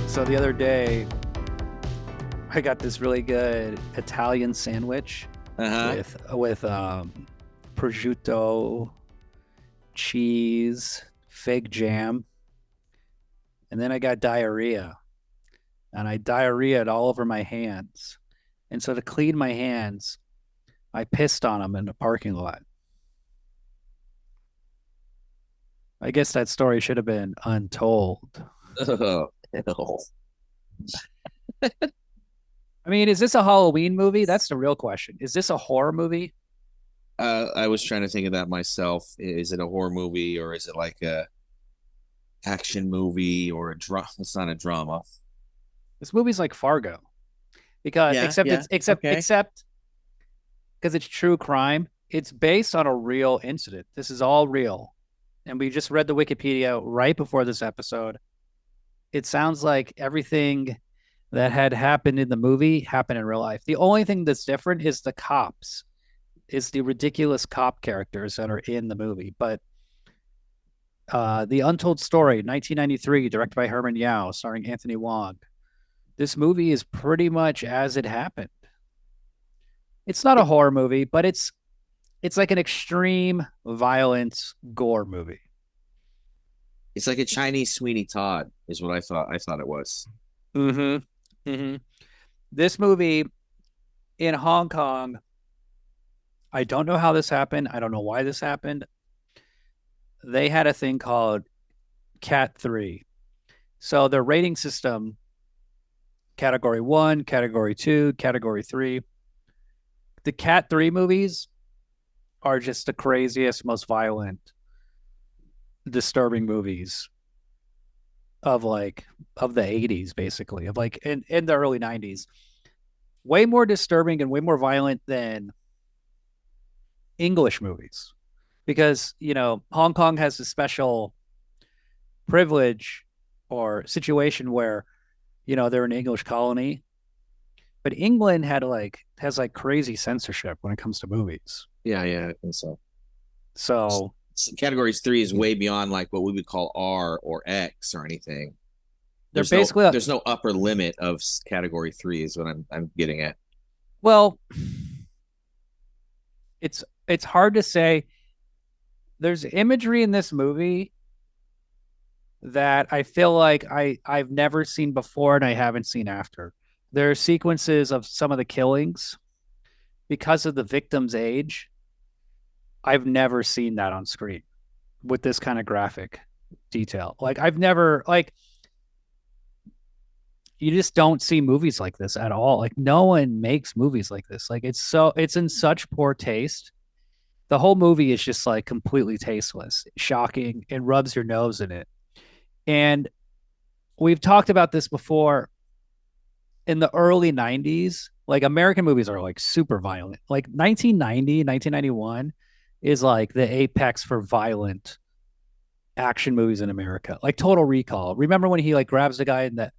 So the other day, I got this really good Italian sandwich with prosciutto, cheese, fig jam, and then I got diarrhea, and I diarrheaed all over my hands. And so to clean my hands, I pissed on them in the parking lot. I guess that story should have been untold. Oh, no. I mean, is this a Halloween movie? That's the real question. Is this a horror movie? I was trying to think of that myself. Is it a horror movie or is it like a action movie or a drama? It's not a drama. This movie's like Fargo, because Yeah, except yeah. it's except Okay. except because it's true crime. It's based on a real incident. This is all real, and we just read the Wikipedia right before this episode. It sounds like everything that had happened in the movie happened in real life. The only thing that's different is the cops, is the ridiculous cop characters that are in the movie. But the Untold Story, 1993, directed by Herman Yao, starring Anthony Wong. This movie is pretty much as it happened. It's not a horror movie, but it's like an extreme violence gore movie. It's like a Chinese Sweeney Todd, is what I thought. I thought it was. Mm-hmm. Mm-hmm. This movie in Hong Kong, I don't know how this happened. I don't know why this happened. They had a thing called Cat 3. So their rating system, category 1, category 2, category 3. The Cat 3 movies are just the craziest, most violent, disturbing movies of the 80s, basically, of like in the early 90s. Way more disturbing and way more violent than English movies, because Hong Kong has a special privilege or situation where they're an English colony, but England has like crazy censorship when it comes to movies. Yeah, yeah, I think so. So Categories three is way beyond like what we would call R or X or anything. they're There's no basically there's no upper limit of category three is what I'm getting at. well, it's hard to say. There's imagery in this movie that I feel like I've never seen before and I haven't seen after. There are sequences of some of the killings because of the victim's age. I've never seen that on screen with this kind of graphic detail. Like I've never like you just don't see movies like this at all. Like no one makes movies like this. Like it's in such poor taste. The whole movie is just like completely tasteless, shocking, and rubs your nose in it. And we've talked about this before. In the early 90s, like American movies are like super violent. Like 1990, 1991 is like the apex for violent action movies in America. Like Total Recall. Remember when he like grabs the guy in the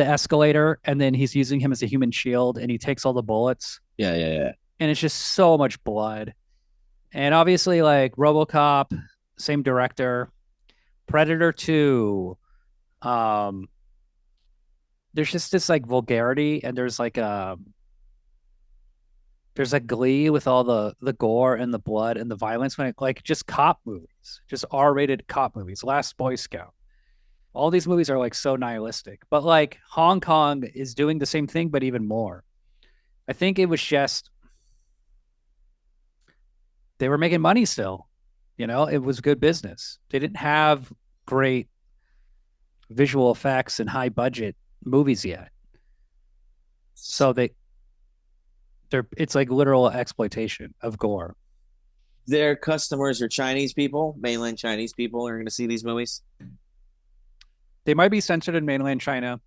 escalator and then he's using him as a human shield and he takes all the bullets Yeah, yeah, yeah. and it's just so much blood. And obviously like RoboCop, same director, Predator 2, um there's just this like vulgarity and there's like glee with all the gore and the blood and the violence when it like just cop movies, just R-rated cop movies, Last Boy Scout. All these movies are like so nihilistic, but like Hong Kong is doing the same thing, but even more. I think it was just they were making money still. It was good business. They didn't have great visual effects and high budget movies yet. So they're it's like literal exploitation of gore. Their customers are Chinese people, mainland Chinese people are going to see these movies. They might be censored in mainland China.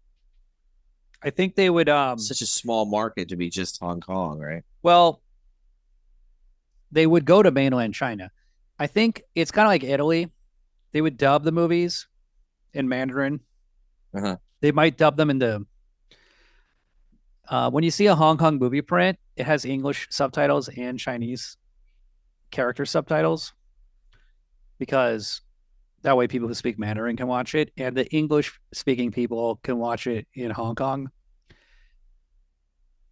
I think they would Such a small market to be just Hong Kong, right? well, they would go to mainland China. I think it's kind of like Italy. They would dub the movies in Mandarin Uh-huh. They might dub them into when you see a Hong Kong movie print, it has English subtitles and Chinese character subtitles because that way people who speak Mandarin can watch it, and the English speaking people can watch it in Hong Kong.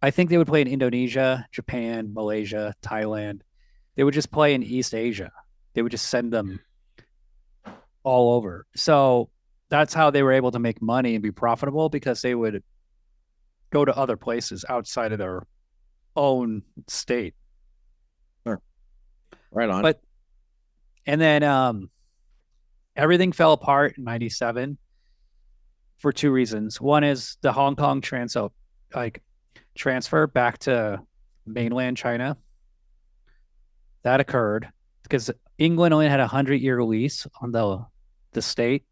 I think they would play in Indonesia, Japan, Malaysia, Thailand. They would just play in East Asia. They would just send them all over. So that's how they were able to make money and be profitable because they would go to other places outside of their own state. Sure. Right on. But and then everything fell apart in 97 for two reasons. One is the Hong Kong like transfer back to mainland China. That occurred because England only had a 100-year lease on the state.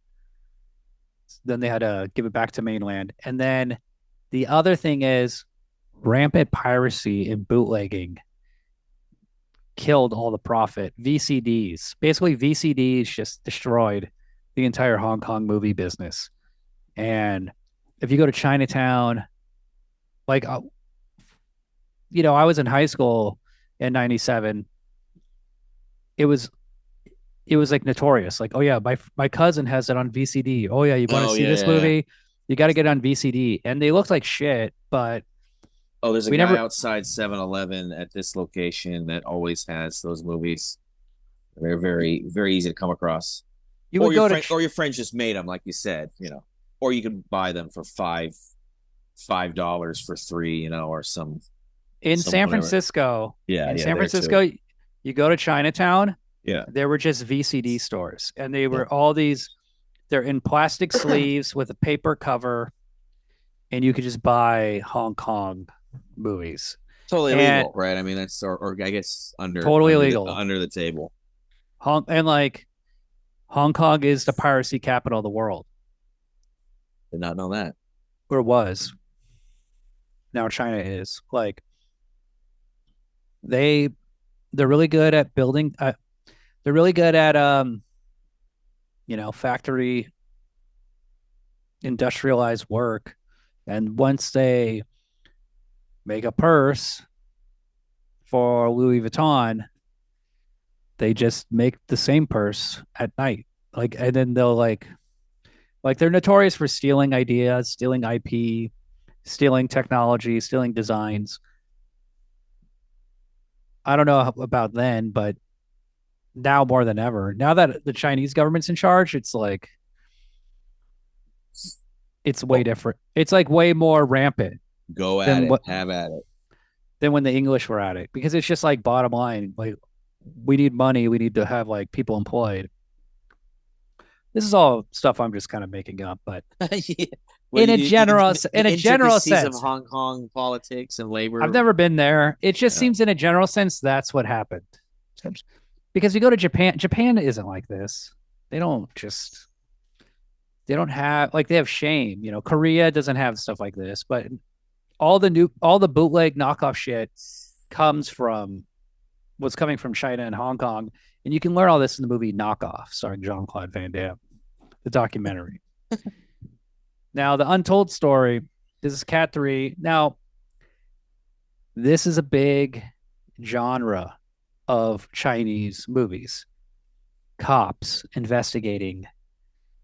Then they had to give it back to mainland. And then the other thing is rampant piracy and bootlegging killed all the profit. VCDs, basically VCDs just destroyed the entire Hong Kong movie business. And if you go to Chinatown, like, I was in high school in 97. It was like notorious. Like, oh yeah, my cousin has it on VCD. Oh yeah, you want to Oh see yeah, this yeah, yeah. movie? You got to get it on VCD. And they looked like shit, but Oh, there's a we guy never. outside 7-Eleven at this location that always has those movies. They're very, very easy to come across. You would go to Or your friends just made them, like you said, or you can buy them for $5 for three, or in some San whatever. Francisco. Yeah, In yeah, San there too. Francisco, you go to Chinatown. Yeah, There were just VCD stores, and they yeah. were all these. They're in plastic sleeves with a paper cover, and you could just buy Hong Kong movies. Totally And illegal, right? I mean, that's or I guess totally illegal. under the table. Like Hong Kong is the piracy capital of the world, Did not know that. or was. Now China is. Like they they're really good at building. They're really good at factory industrialized work, and once they make a purse for Louis Vuitton, they just make the same purse at night. Like, and then they'll like they're notorious for stealing ideas, stealing IP, stealing technology, stealing designs. I don't know about then, but now more than ever, now that the Chinese government's in charge, it's like it's way Well, different. It's like way more rampant go at than it. what Have at it. than when the English were at it because it's just like bottom line, like we need money, we need to have like people employed. This is all stuff I'm just kind of making up, but Yeah. Well, in a general the intricacies of sense, Hong Kong politics and I've labor. never been there. It just Yeah. seems in a general sense that's what happened. Because you go to Japan, Japan isn't like this. They don't just they don't have like they have shame. Korea doesn't have stuff like this, but all the bootleg knockoff shit comes from what's coming from China and Hong Kong. And you can learn all this in the movie Knockoff, starring Jean-Claude Van Damme, the documentary. Now, the Untold Story, this is Cat 3. Now, this is a big genre of Chinese movies. Cops investigating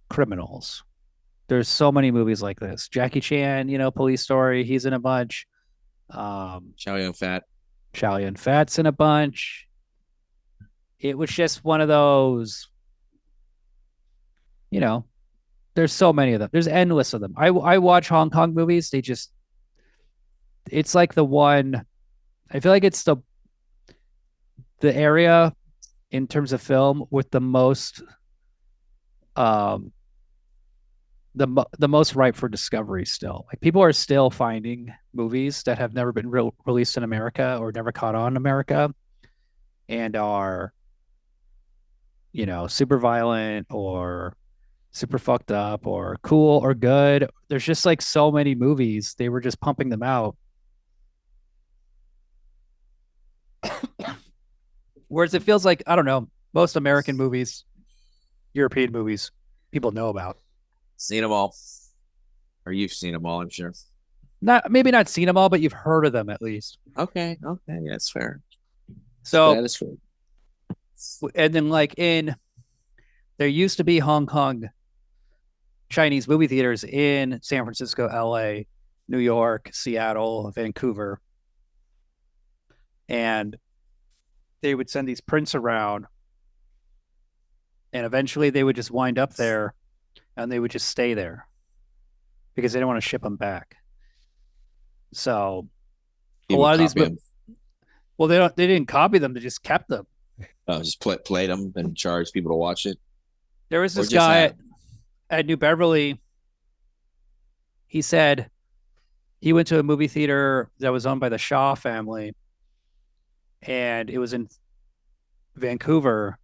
criminals. There's so many movies like this. Jackie Chan, Police Story, he's in a bunch. Chow Yun Fat. Chow Yun Fat's in a bunch. It was just one of those, there's so many of them. There's endless of them. I watch Hong Kong movies. It's like the one, I feel like it's the area in terms of film with the most, um, the most ripe for discovery still. Like people are still finding movies that have never been released in America or never caught on in America and are, super violent or super fucked up or cool or good. There's just like so many movies. They were just pumping them out. Whereas it feels like, I don't know, most American movies, European movies, people know about. Seen them all. Or you've seen them all, I'm sure. Not maybe not seen them all, but you've heard of them at least. Okay, okay, yeah, that's fair. So That is fair. and then like in there used to be Hong Kong Chinese movie theaters in San Francisco, LA, New York, Seattle, Vancouver, and they would send these prints around, and eventually they would just wind up there, and they would just stay there because they didn't want to ship them back. So a People lot of these, copy them. well, they didn't copy them; they just kept them. Just played them and charge people to watch it, There was or this just guy have. at New Beverly. He said he went to a movie theater that was owned by the Shaw family, and it was in Vancouver,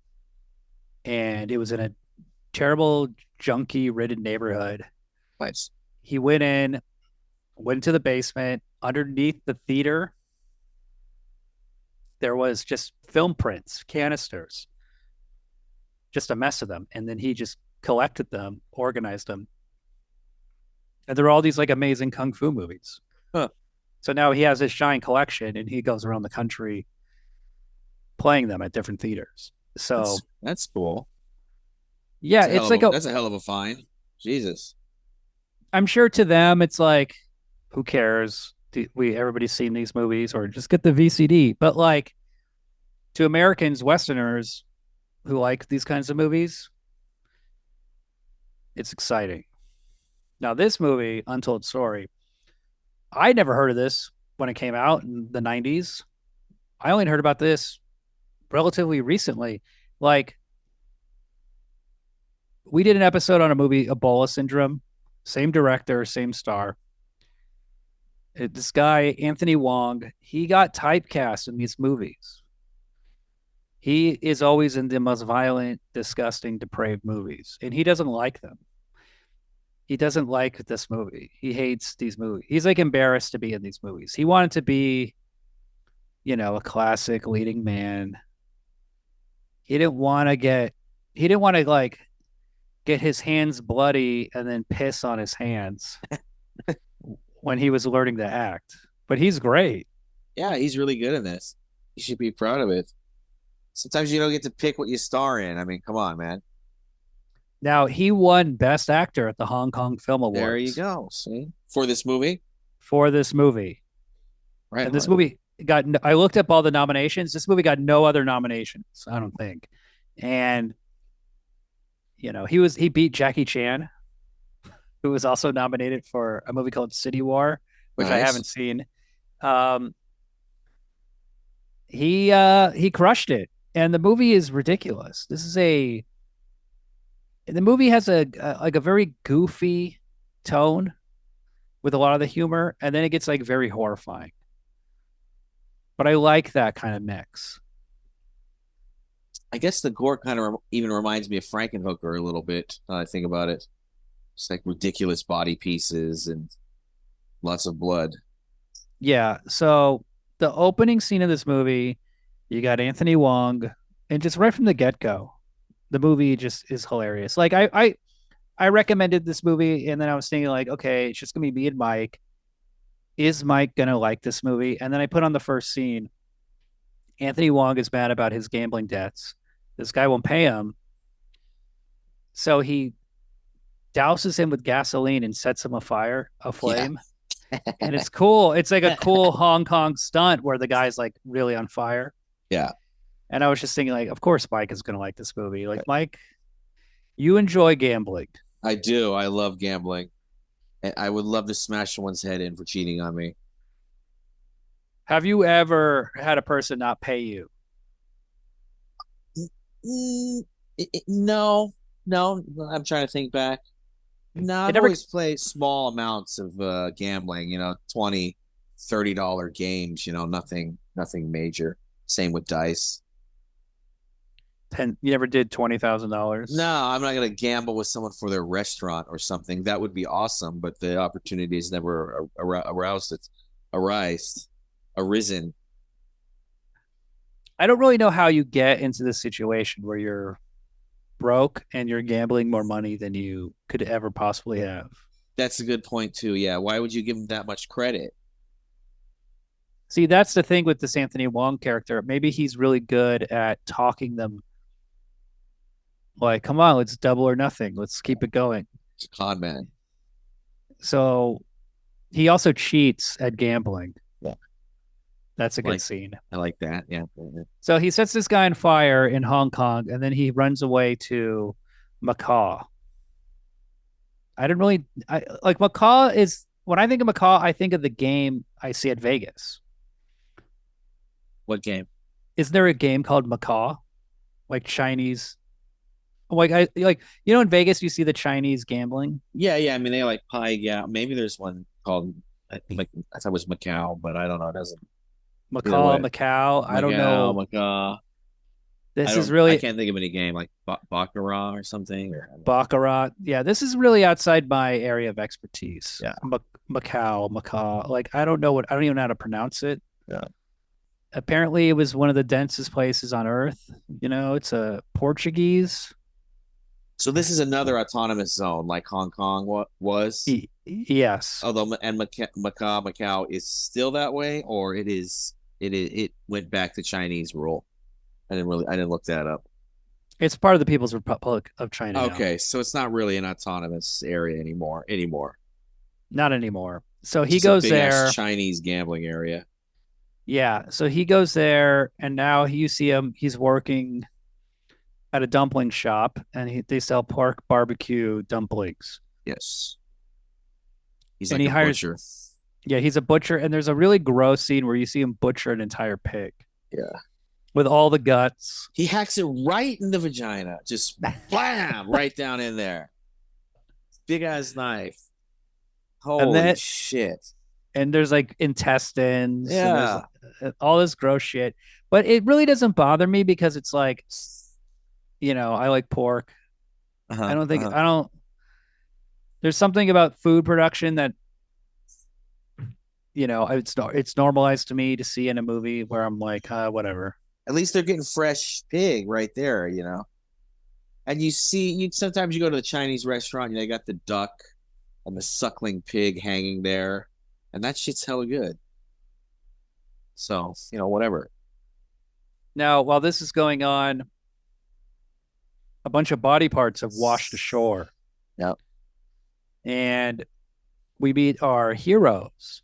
and it was in a terrible junkie ridden neighborhood. Nice. He went to the basement. Underneath the theater, there was just film prints, canisters, just a mess of them. And then he just collected them, organized them. And there are all these like amazing kung fu movies. Huh. So now he has his giant collection and he goes around the country playing them at different theaters. So That's cool. yeah, it's like a That's a hell of a find. Jesus. I'm sure to them it's like, who cares? We everybody's seen these movies, or just get the VCD. But like to Americans, Westerners who like these kinds of movies, it's exciting. Now this movie, Untold Story, I never heard of this when it came out in the 90s. I only heard about this relatively recently. Like we did an episode on a movie, Ebola Syndrome, same director, same star. This guy, Anthony Wong, he got typecast in these movies. He is always in the most violent, disgusting, depraved movies, and he doesn't like them. He doesn't like this movie. He hates these movies. He's like embarrassed to be in these movies. He wanted to be, a classic leading man. He didn't want to he didn't want to like get his hands bloody and then piss on his hands when he was learning to act. But he's great. Yeah, he's really good in this. You should be proud of it. Sometimes you don't get to pick what you star in. I mean, come on, man. Now he won Best Actor at the Hong Kong Film There you Awards go. See, for this movie, for this movie. right And this on. movie got, I looked up all the nominations. This movie got no other nominations, I don't think. And, he beat Jackie Chan, who was also nominated for a movie called City War, which I Nice. haven't seen. Um, he crushed it. And the movie is ridiculous. The movie has a very goofy tone with a lot of the humor, and then it gets like very horrifying. But I like that kind of mix. I guess the gore kind of even reminds me of Frankenhooker a little bit. Now I think about it. It's like ridiculous body pieces and lots of blood. Yeah. So the opening scene of this movie, you got Anthony Wong, and just right from the get go, the movie just is hilarious. Like I recommended this movie, and then I was thinking like, okay, it's just gonna be me and Mike. Is Mike gonna like this movie? And then I put on the first scene. Anthony Wong is mad about his gambling debts. This guy won't pay him, so he douses him with gasoline and sets him Yeah. aflame. And it's cool. It's like a cool Hong Kong stunt where the guy's like really on fire. Yeah. And I was just thinking, like, of course Mike is gonna like this movie. Like, Mike, you enjoy gambling. I do. I love gambling. And I would love to smash someone's head in for cheating on me. Have you ever had a person not pay you? Mm, no, no. I'm trying to think back. No, It I've never always played small amounts of gambling, 20, $30 games, nothing major. Same with dice. you never did No, $20,000. I'm not going to gamble with someone for their restaurant or something. That would be awesome, but the opportunity has never aroused it, arisen. I don't really know how you get into this situation where you're broke and you're gambling more money than you could ever possibly have. That's a good point too. Yeah. Why would you give him that much credit? See, that's the thing with this Anthony Wong character. Maybe he's really good at talking them like, come on, let's double or nothing. Let's keep it going. He's a con man. So he also cheats at gambling. Yeah. That's a good Like scene. I like that. Yeah. So he sets this guy on fire in Hong Kong and then he runs away to Macau. I didn't really I like Macau is when I think of Macau, I think of the game I see at Vegas. What game? Is there a game called Macau? Like Chinese like I like in Vegas you see the Chinese gambling. Yeah, yeah. I mean, they like pie. Yeah, maybe there's one called like I thought it was Macau, but I don't know. It doesn't either Macau, way. Macau. I don't Macau, know. Macau. This is really I can't think of any game like Baccarat or something. Or Baccarat. Yeah, this is really outside my area of expertise. yeah, Macau. Like I don't even know how to pronounce it. yeah. Apparently, it was one of the densest places on Earth. It's a Portuguese. So this is another autonomous zone, like Hong Kong was. Yes, Although and Macau is still that way, or it went back to Chinese rule. I didn't look that up. it's part of the People's Republic of China now. Okay, so it's not really an autonomous area anymore. Not anymore. So It's he just a goes big there. ass Chinese gambling area. Yeah, so he goes there, and now you see him. He's working at a dumpling shop, and they sell pork barbecue dumplings. Yes. He's And like he a hires, butcher. yeah, he's a butcher, and there's a really gross scene where you see him butcher an entire pig Yeah. with all the guts. He hacks it right in the vagina. Just blam, right down in there. Big ass knife. And Holy then shit. and there's like intestines and there's Yeah. all this gross shit. But it really doesn't bother me because it's like, I like pork. Uh-huh. Uh-huh. I don't there's something about food production that it's normalized to me to see in a movie where I'm like, whatever. At least they're getting fresh pig right there. And you sometimes you go to the Chinese restaurant, they got the duck and the suckling pig hanging there, and that shit's hella good. So, whatever. Now, while this is going on, a bunch of body parts have washed ashore, Yep. and we meet our heroes.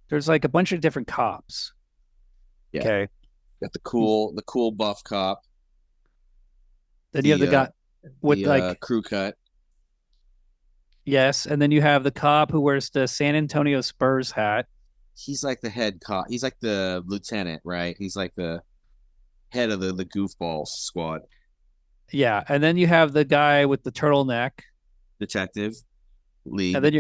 There's like a bunch of different cops. Yeah. Okay. Got the cool buff cop, Then you have the guy with the crew cut. yes, and then you have the cop who wears the San Antonio Spurs hat. He's like the head cop. He's like the lieutenant, right? He's like the head of the goofball squad. Yeah, and then you have the guy with the turtleneck, Detective and league. then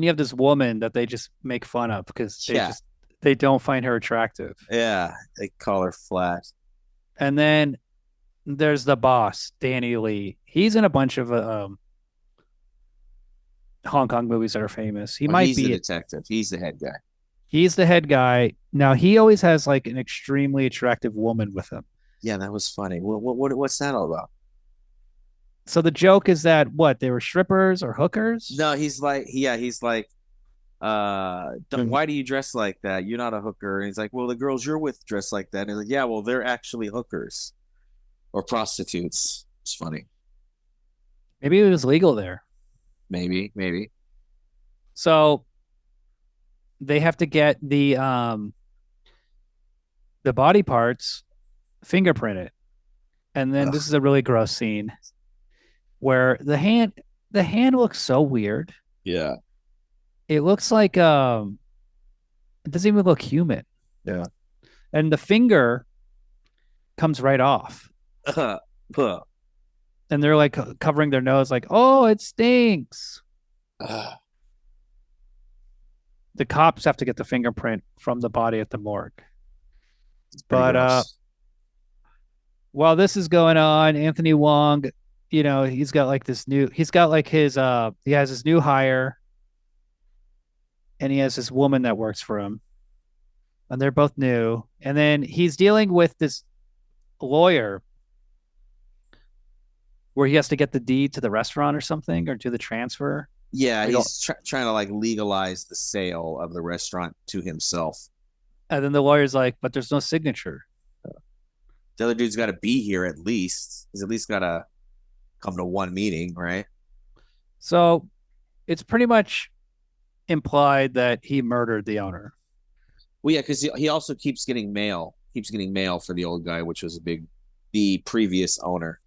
you have this woman that they just make fun of because Yeah. they don't find her attractive. Yeah, they call her flat. And then there's the boss, Danny Lee. He's in a bunch of Hong Kong movies that are famous. He might He's be the detective. He's the head guy. He's the head guy. Now he always has like an extremely attractive woman with him. Yeah, that was funny. What's that all about? So the joke is that what they were strippers or hookers? No, he's like, why do you dress like that? You're not a hooker. And he's like, well, the girls you're with dress like that. And he's like, yeah, well, they're actually hookers or prostitutes. It's funny. Maybe it was legal there. Maybe. So they have to get the body parts fingerprinted. And then Ugh. this is a really gross scene where the hand looks so weird. Yeah. It looks like it doesn't even look human. Yeah. And the finger comes right off. And they're like covering their nose like, "Oh, it stinks." The cops have to get the fingerprint from the body at the morgue. But while this is going on, Anthony Wong, he's got like he has his new hire and he has this woman that works for him. And they're both new. And then he's dealing with this lawyer where he has to get the deed to the restaurant or something, or do the transfer. Yeah, Like, he's trying to like legalize the sale of the restaurant to himself. and then the lawyer's like, but there's no signature. The other dude's got to be here at least. He's at least got to come to one meeting, right? So it's pretty much implied that he murdered the owner. Well, yeah, because he also keeps getting mail for the old guy, which was the previous owner.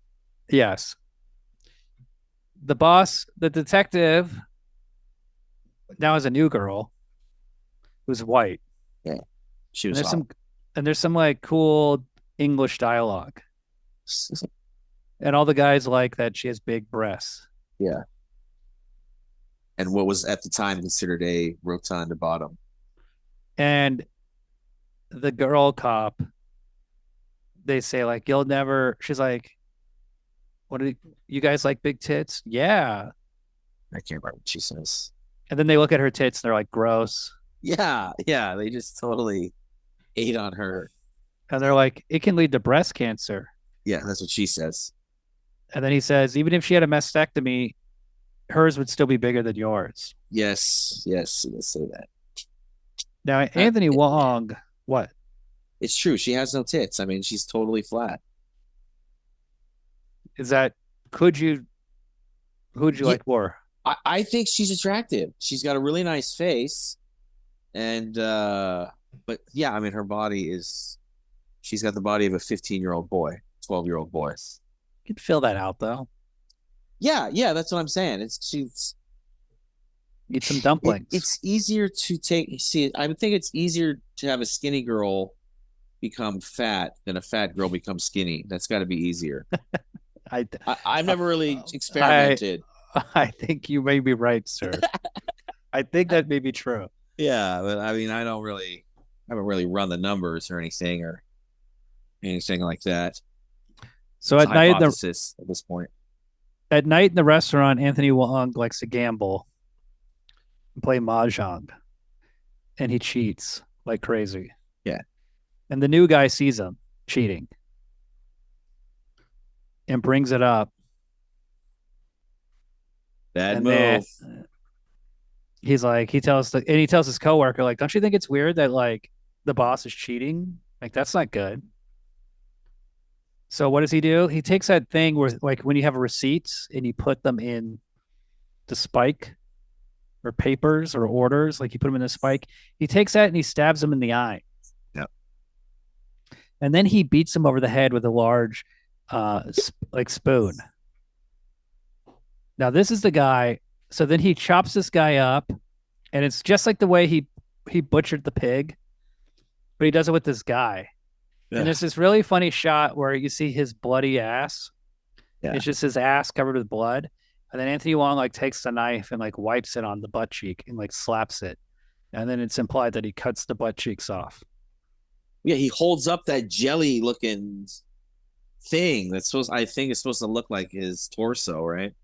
Yes. The boss, the detective, now has a new girl who's white. Yeah, she And was there's hot. some and there's some like cool English dialogue. And all the guys like that she has big breasts. Yeah, and what was at the time considered a rotund bottom. And the girl cop, they say like, you'll never, she's like, what do you guys like big tits? Yeah. I can't remember what she says. And then they look at her tits and they're like, gross. Yeah, yeah, they just totally ate on her. And they're like, it can lead to breast cancer. Yeah, that's what she says. And then he says, even if she had a mastectomy, hers would still be bigger than yours. Yes, yes, let's say that. Now, Uh, Anthony Wong, what? It's true. She has no tits. I mean, she's totally flat. Is that, could you, who'd you Yeah, like more? I think she's attractive. She's got a really nice face, and but yeah, I mean, her body is. She's got the body of a 15-year-old boy, 12-year-old boy. You could fill that out though. Yeah, yeah, that's what I'm saying. She's Eat some dumplings. it's easier to take. See, I would think it's easier to have a skinny girl become fat than a fat girl become skinny. That's got to be easier. I, I've uh, never really I, experimented. I think you may be right, sir. I think that may be true. Yeah, but I mean, I haven't really run the numbers or anything like that. So It's a hypothesis at this point. at night in the restaurant, Anthony Wong likes to gamble and play mahjong, and he cheats like crazy. Yeah, And the new guy sees him cheating and brings it up, bad and then move. he tells his coworker like, "Don't you think it's weird that like the boss is cheating? Like that's not good." So what does he do? He takes that thing where like when you have receipts and you put them in the spike or papers or orders, like you put them in the spike. He takes that and he stabs him in the eye. Yeah, And then he beats him over the head with a large like spoon. Now this is the guy. So then he chops this guy up, and it's just like the way he butchered the pig, but he does it with this guy. And yeah, there's this really funny shot where you see his bloody ass. yeah. It's just his ass covered with blood. And then Anthony Wong like takes the knife and like wipes it on the butt cheek and like slaps it. And then it's implied that he cuts the butt cheeks off. Yeah, he holds up that jelly looking thing that's supposed. I think it's supposed to look like his torso, right?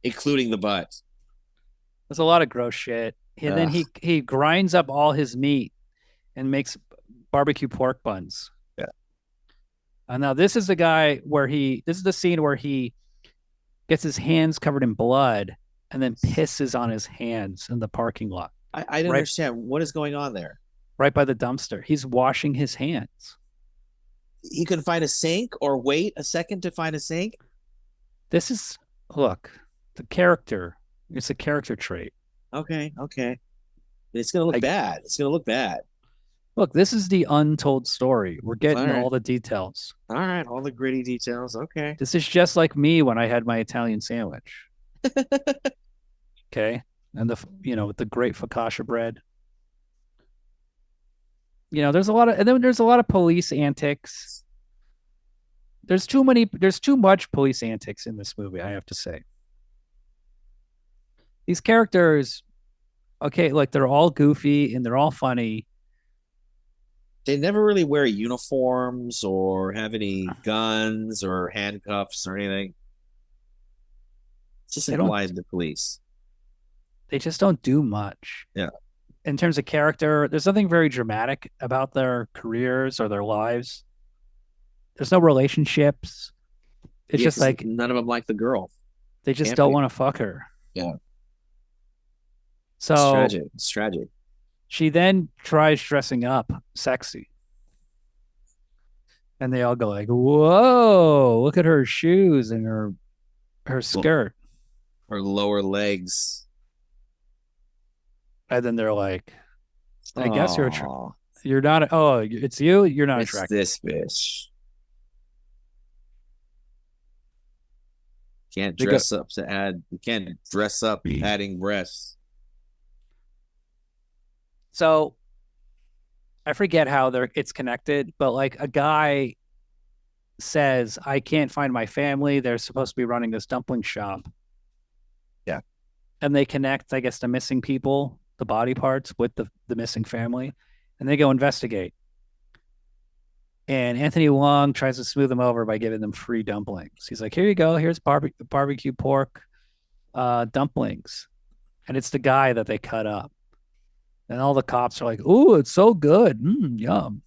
Including the butt. There's a lot of gross shit. And then Ugh. he grinds up all his meat and makes barbecue pork buns. Yeah. And now this is this is the scene where he gets his hands covered in blood and then pisses on his hands in the parking lot, I didn't right, understand what is going on there. right by the dumpster. He's washing his hands. He couldn't find a sink or wait a second to find a sink. This is, look, the character. It's a character trait. Okay, okay. It's gonna look I, bad. It's gonna look bad. Look, this is the untold story. We're All getting right, all the details. all right. All the gritty details. Okay. This is just like me when I had my Italian sandwich. Okay. And with the great focaccia bread. And then there's a lot of police antics. There's too much police antics in this movie, I have to say. These characters, okay, like they're all goofy and they're all funny. They never really wear uniforms or have any guns or handcuffs or anything. It's just They don't implied the police. they just don't do much. Yeah. In terms of character, there's nothing very dramatic about their careers or their lives. There's no relationships. It's Yeah, just because like none of them like the girl. they just Can't don't be. want to fuck her. Yeah, it's So tragic. It's tragic. she then tries dressing up sexy. And they all go like, "Whoa, look at her shoes and her Well, skirt." her lower legs. And then they're like, "I guess Oh, you're not. Oh, it's you. You're not it's attracted." this bitch. Can't They go. dress up to add. You can't dress up adding breasts. So I forget how it's connected, but like a guy says, "I can't find my family. They're supposed to be running this dumpling shop." Yeah. And they connect, I guess, the missing people, the body parts with the missing family, and they go investigate. And Anthony Wong tries to smooth them over by giving them free dumplings. He's like, "Here you go. Here's barbecue pork dumplings," and it's the guy that they cut up. And all the cops are like, "Ooh, it's so good, yum."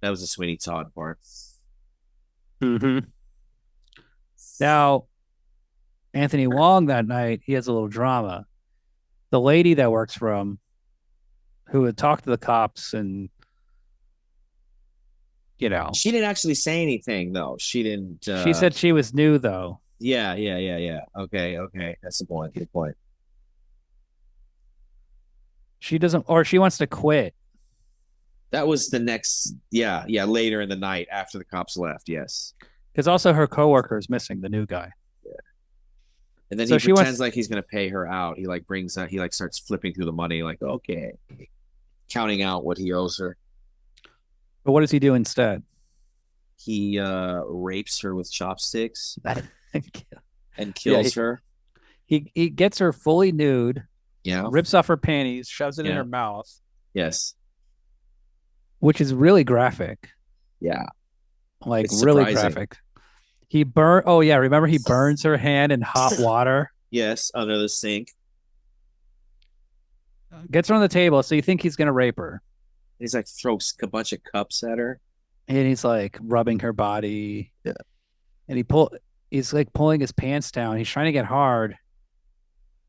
That was the Sweeney Todd part. Mm-hmm. Now, Anthony Wong that night, he has a little drama. The lady that works for him, who had talked to the cops, and you know, She didn't actually say anything though. She didn't. she said she was new though. Yeah, yeah, yeah, yeah. Okay, okay. That's the point. Good point. She doesn't, or she wants to quit That was the next. Yeah, yeah. Later in the night after the cops left. Yes. because also her coworker is missing, the new guy. Yeah. And then So he she pretends wants, like he's gonna pay her out. He like brings out. He like starts flipping through the money. Like okay, counting out what he owes her. but what does he do instead? He rapes her with chopsticks and Yeah, kills her. he gets her fully nude, Yeah. rips off her panties, shoves it in Yeah. her mouth, Yes. which is really graphic, Yeah. like It's really surprising. graphic. He burn. Oh yeah, remember he burns her hand in hot water, Yes, under the sink. gets her on the table. So you think he's gonna rape her, He's like throws a bunch of cups at her. and he's like rubbing her body, Yeah. and he's like pulling his pants down. He's trying to get hard,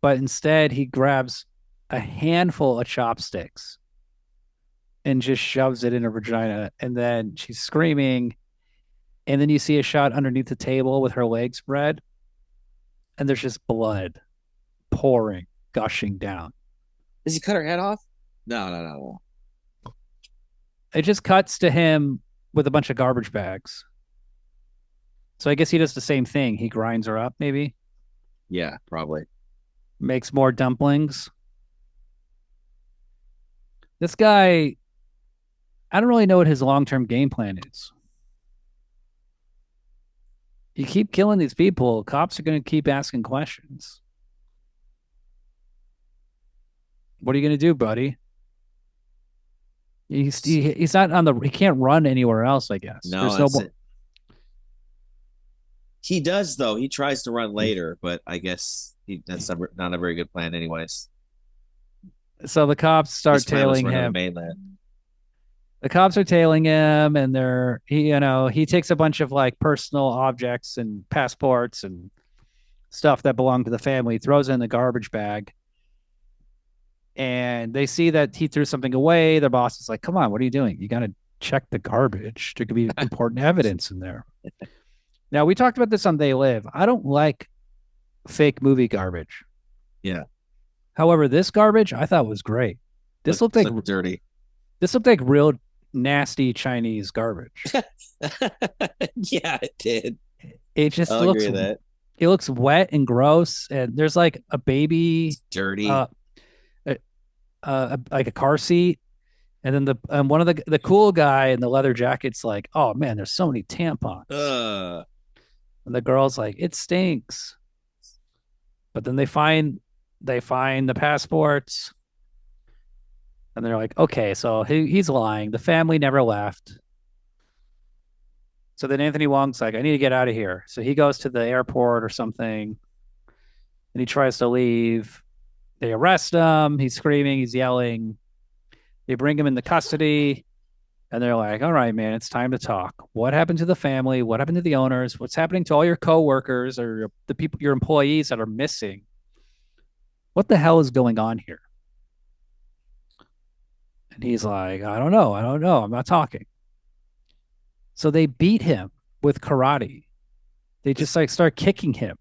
but instead he grabs a handful of chopsticks and just shoves it in her vagina, and then she's screaming, and then you see a shot underneath the table with her legs spread, and there's just blood pouring, gushing down. Does he cut her head off? No, no, no, no. It just cuts to him with a bunch of garbage bags. So I guess he does the same thing. He grinds her up, maybe Yeah, probably. makes more dumplings. This guy, I don't really know what his long term game plan is. You keep killing these people, cops are going to keep asking questions. What are you going to do, buddy? He's not on the, he can't run anywhere else, I guess. No, There's no that's more. it. He does though. He tries to run later, but I guess that's not a very good plan, anyways. So the cops His start plan was tailing run to the him. mainland. The cops are tailing him, and he takes a bunch of like personal objects and passports and stuff that belong to the family, throws it in the garbage bag, and they see that he threw something away. Their boss is like, "Come on, what are you doing? You got to check the garbage. There could be important evidence in there." Now we talked about this on They Live. I don't like fake movie garbage. Yeah, However, this garbage I thought was great. This looked like looked dirty. this looked like real nasty Chinese garbage. Yeah, it did. It just I'll looks agree with that. it looks wet and gross, and there's like a baby, Dirty. uh, like a car seat, and then one of the cool guy in the leather jacket's like, "Oh man, there's so many tampons," Uh, and the girl's like, "It stinks," but then they find the passports, and they're like, "Okay, so he's lying. The family never left." So then Anthony Wong's like, "I need to get out of here." So he goes to the airport or something, and he tries to leave. They arrest him. He's screaming. He's yelling. They bring him into custody. And they're like, all right, man, it's time to talk. What happened to the family? What happened to the owners? What's happening to all your coworkers or the people, your employees that are missing? What the hell is going on here? And he's like, I don't know. I don't know. I'm not talking. So they beat him with karate. They just like start kicking him.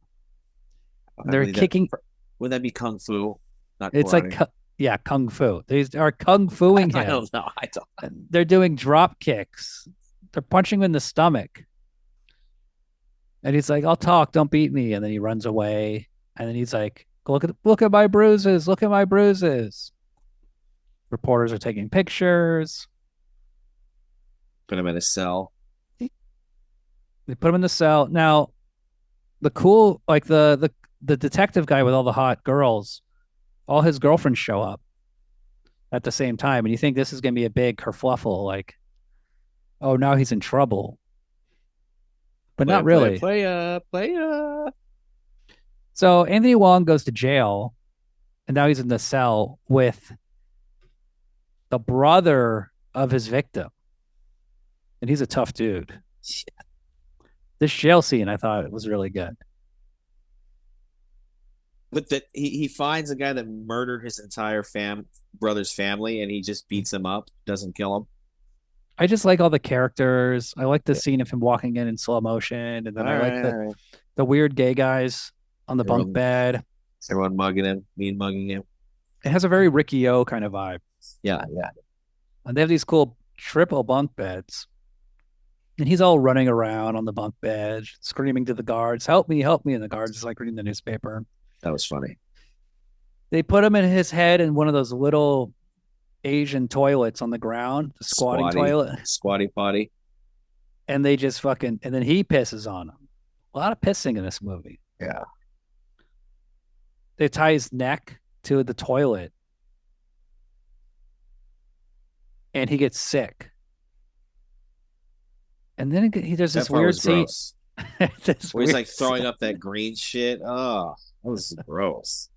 I They're believe that. kicking. Would that be kung fu, not It's like, karate? yeah, kung fu. They are kung fuing I him. don't know. I don't. They're doing drop kicks. They're punching him in the stomach. And he's like, I'll talk. Don't beat me. And then he runs away. And then he's like, look at my bruises. Look at my bruises. Reporters are taking pictures. Put him in a cell. They put him in the cell. Now, the cool, like the detective guy with all the hot girls, all his girlfriends show up at the same time, and you think this is going to be a big kerfluffle, like, oh, now he's in trouble, but not really. Play up. So Anthony Wong goes to jail, and now he's in the cell with the brother of his victim, and he's a tough dude. This jail scene, I thought it was really good. But that he finds a guy that murdered his entire brother's family, and he just beats him up, doesn't kill him. I just like all the characters. I like the scene of him walking in slow motion, and then I like Right. the weird gay guys on the bunk Everyone, bed. everyone mugging him, mean mugging him. It has a very Ricky O kind of vibe. Yeah, yeah. And they have these cool triple bunk beds. And he's all running around on the bunk bed, screaming to the guards, help me, help me. And the guards is like reading the newspaper. That was funny. They put him in his head in one of those little Asian toilets on the ground, the squatting toilet. Squatty potty. And they just fucking, and then he pisses on him. A lot of pissing in this movie. Yeah. They tie his neck to the toilet and he gets sick. And then there's this weird scene. Where he's like throwing up that green shit. Oh, that was gross.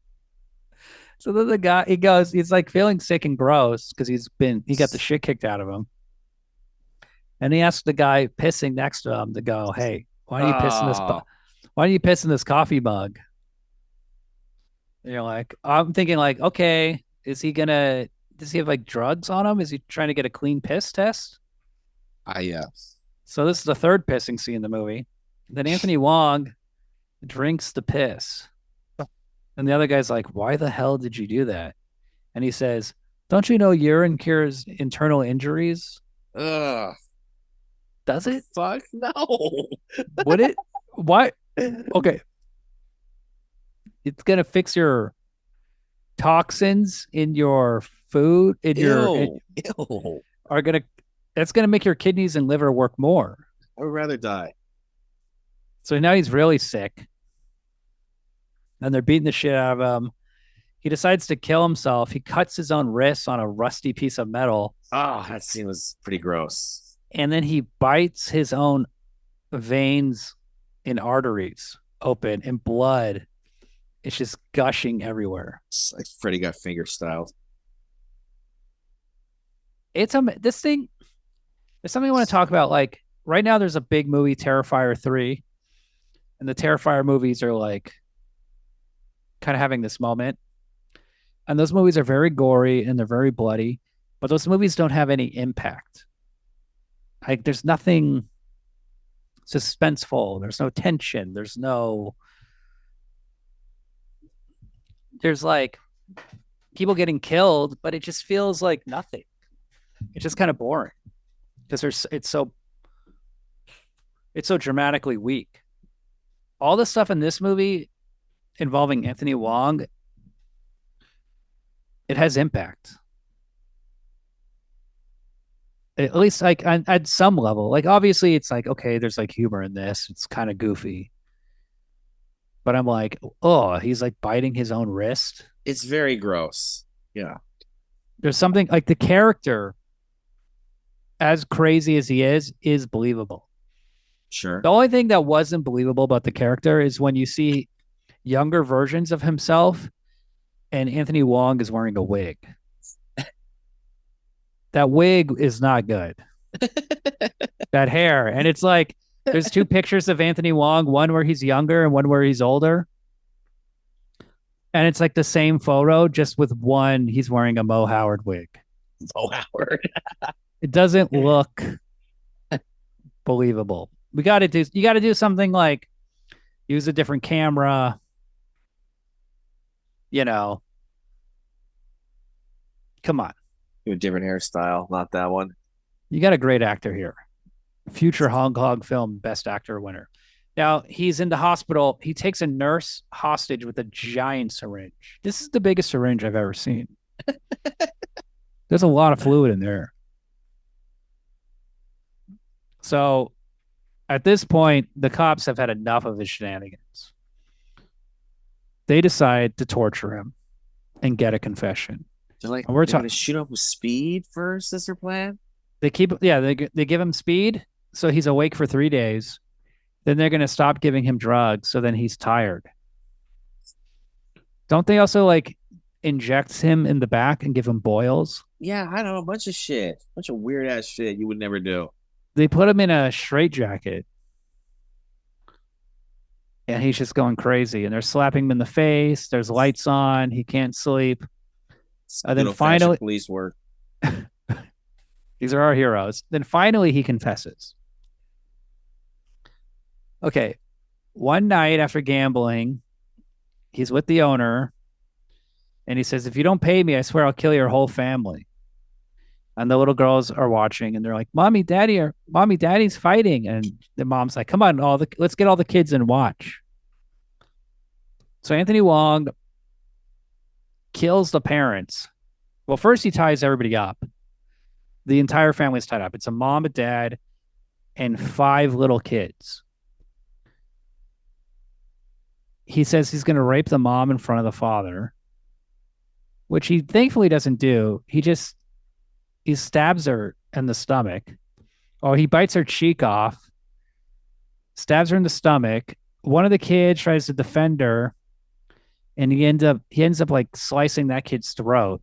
So then the guy, he's like feeling sick and gross because he got the shit kicked out of him. And he asks the guy pissing next to him to go, hey, why are you pissing this? Why are you pissing this coffee mug? And you're like, I'm thinking like, okay, does he have like drugs on him? Is he trying to get a clean piss test? Yeah. So this is the third pissing scene in the movie. Then Anthony Wong drinks the piss. And the other guy's like, why the hell did you do that? And he says, don't you know urine cures internal injuries? Ugh. Does it? Fuck no. Would it? Why? Okay. It's going to fix your toxins in your food, Ew. That's going to make your kidneys and liver work more. I would rather die. So now he's really sick. And they're beating the shit out of him. He decides to kill himself. He cuts his own wrists on a rusty piece of metal. Oh, that scene was pretty gross. And then he bites his own veins and arteries open, and blood is just gushing everywhere. It's like Freddy got finger styled. This thing. There's something I want to talk about. Like right now, there's a big movie, Terrifier 3, and the Terrifier movies are like kind of having this moment. And those movies are very gory and they're very bloody, but those movies don't have any impact. Like there's nothing suspenseful. There's no tension. There's like people getting killed, but it just feels like nothing. It's just kind of boring because it's so dramatically weak. All the stuff in this movie involving Anthony Wong, it has impact. At least like at some level. Like obviously it's like, okay, there's like humor in this. It's kind of goofy. But I'm like, oh, he's like biting his own wrist. It's very gross. Yeah. There's something like the character, as crazy as he is believable. Sure. The only thing that wasn't believable about the character is when you see younger versions of himself and Anthony Wong is wearing a wig. That wig is not good. That hair. And it's like there's two pictures of Anthony Wong, one where he's younger and one where he's older. And it's like the same photo, just with one he's wearing a Mo Howard wig. Oh, Howard. It doesn't look believable. We got to do you got to do something like use a different camera, you know. Come on. Do a different hairstyle, not that one. You got a great actor here. Future Hong Kong film best actor winner. Now he's in the hospital. He takes a nurse hostage with a giant syringe. This is the biggest syringe I've ever seen. There's a lot of fluid in there. So at this point, the cops have had enough of his shenanigans. They decide to torture him and get a confession. They're like, And we're they're gonna talking. shoot up with speed first. Is their plan? They keep, yeah, they give him speed, so he's awake for 3 days. Then they're gonna stop giving him drugs, so then he's tired. Don't they also like inject him in the back and give him boils? Yeah, I don't know, a bunch of shit, a bunch of weird ass shit you would never do. They put him in a straitjacket, and he's just going crazy. And they're slapping him in the face. There's lights on. He can't sleep. It's And good then old fashioned finally, police work. these are our heroes. Then finally, he confesses. Okay, one night after gambling, he's with the owner, and he says, "If you don't pay me, I swear I'll kill your whole family." And the little girls are watching, and they're like, Mommy, Daddy's fighting." And the mom's like, "Come on, let's get all the kids and watch." So Anthony Wong kills the parents. Well, first he ties everybody up. The entire family's tied up. It's a mom, a dad, and five little kids. He says he's going to rape the mom in front of the father, which he thankfully doesn't do. He stabs her in the stomach. Oh, he bites her cheek off, stabs her in the stomach. One of the kids tries to defend her, and he ends up like slicing that kid's throat,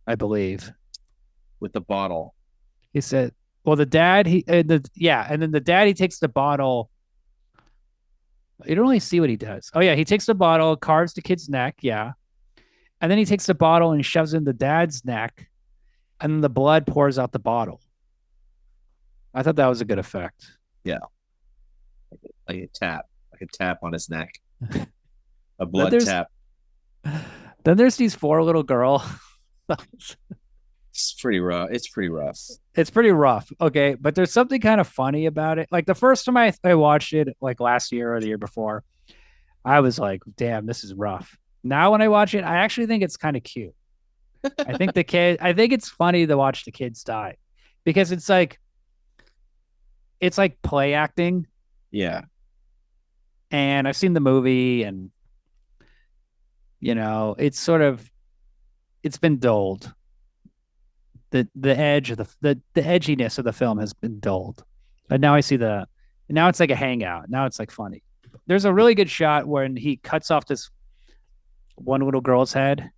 I believe. With the bottle. He said, "Well, the dad, and then the dad, he takes the bottle. You don't really see what he does. Oh yeah, he takes the bottle, carves the kid's neck, yeah, and then he takes the bottle and shoves it in the dad's neck, and then the blood pours out the bottle. I thought that was a good effect. Yeah, like a tap on his neck, a Then blood there's tap. then there's these four little girls. It's pretty rough. It's pretty rough. It's pretty rough. Okay. But there's something kind of funny about it. Like the first time I watched it, like last year or the year before, I was like, damn, this is rough. Now when I watch it, I actually think it's kind of cute. I think it's funny to watch the kids die because it's like play acting. Yeah, And I've seen the movie and, it's been dulled. The edge of the edginess of the film has been dulled. But now it's like a hangout. Now it's like funny. There's a really good shot when he cuts off this one little girl's head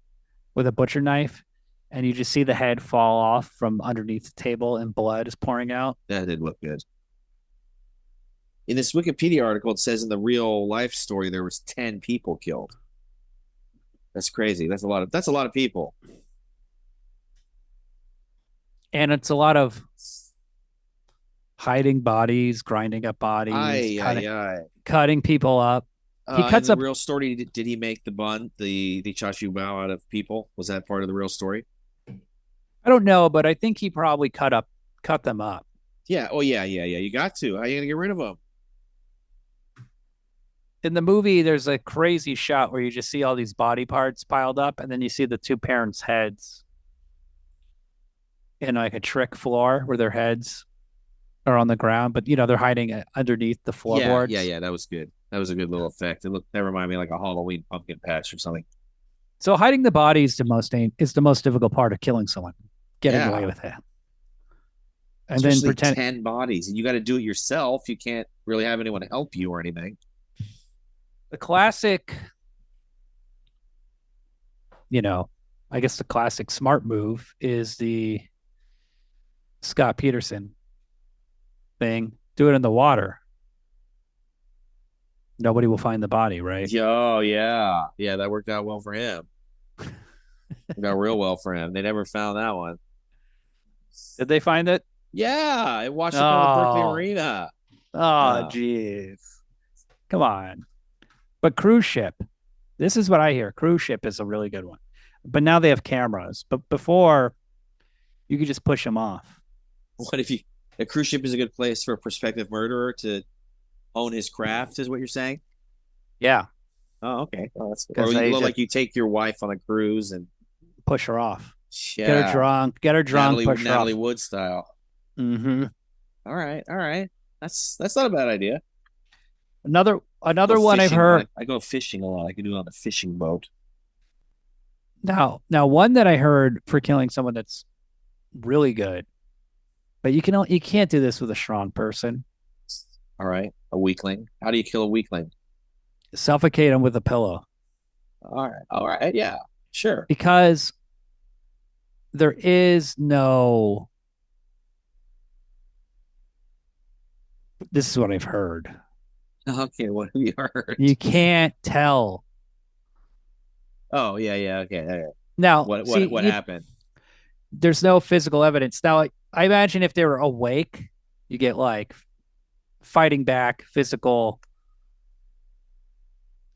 with a butcher knife, and you just see the head fall off from underneath the table and blood is pouring out. that did look good. In this Wikipedia article, it says in the real life story there was 10 people killed. That's crazy. That's a lot of people. And it's a lot of hiding bodies, grinding up bodies, Aye, aye, aye. cutting people up. He In cuts the up. real story, did he make the bun, the chashu bao out of people? Was that part of the real story? I don't know, but I think he probably cut them up. Yeah. Oh, yeah, yeah, yeah. You got to. How are you gonna get rid of them? In the movie, there's a crazy shot where you just see all these body parts piled up, and then you see the two parents' heads in like a trick floor where their heads are on the ground, but they're hiding underneath the Yeah, floorboards. yeah, yeah. That was good. That was a good little effect. That reminded me like a Halloween pumpkin patch or something. So hiding the body is the most difficult part of killing someone, getting away Yeah. with it, and then Especially pretend. 10 bodies. And you got to do it yourself. You can't really have anyone help you or anything. The classic, I guess the classic smart move is the Scott Peterson thing. Do it in the water. Nobody will find the body, right? Oh yeah, yeah, that worked out well for him. Worked out real well for him. They never found that one. Did they find it? Yeah, it washed up on the Berkeley Oh, Arena. oh, Yeah. jeez. Come on. But cruise ship. This is what I hear. Cruise ship is a really good one. But now they have cameras. But before, you could just push them off. What if you? A cruise ship is a good place for a prospective murderer to own his craft, is what you're saying? Yeah, Oh, okay. Oh, that's because or you they look just like you take your wife on a cruise and push her off. yeah, Get her drunk, push her Natalie off. Wood style. Mm-hmm. All right. That's not a bad idea. Another Go one I've fishing. heard. I go fishing a lot. I can do it on a fishing boat. Now one that I heard for killing someone that's really good, but you can't do this with a strong person. All right, a weakling. How do you kill a weakling? Suffocate them with a pillow all right, yeah, sure. because there is no. This is what I've heard. Okay, what have you heard? You can't tell. Oh yeah, yeah, okay, okay. Now, see, What happened? there's no physical evidence. Now, like, I imagine if they were awake, you get like fighting back, physical,